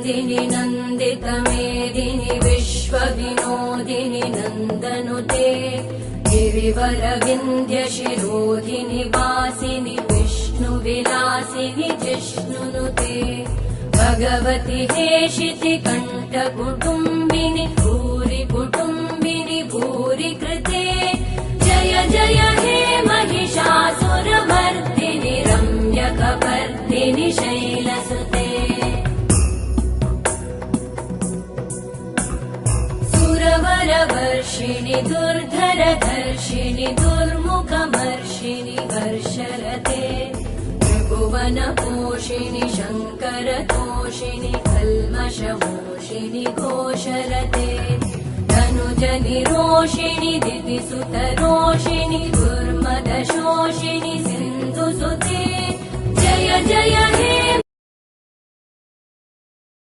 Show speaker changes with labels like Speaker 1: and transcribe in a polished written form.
Speaker 1: नन्दिनि नन्दितमेदिनि विश्वविनोदिनि नन्दनुते गिरिवरविन्ध्यशिरोधिनि वासिनि विष्णुविलासिनि जिष्णुनुते भगवति हेशिति कण्ठकुटुम्बिनि भूरि कुटुम्बिनि भूरि कृते जय जय हे महिषासुरमर्दिनि रम्यकपर्दिनि शैलसुते सुरवरवर्षिणि दुर्धरधर्षिणि दुर्मुखमर्षिणि वर्षरते त्रिभुवनपोषिणि शङ्करतोषिणि कल्मषमोषिणि घोषरते धनुजनिरोषिणि दितिसुतरोषिणि दुर्मदशोषिणि सिन्धुसुते जय जय हे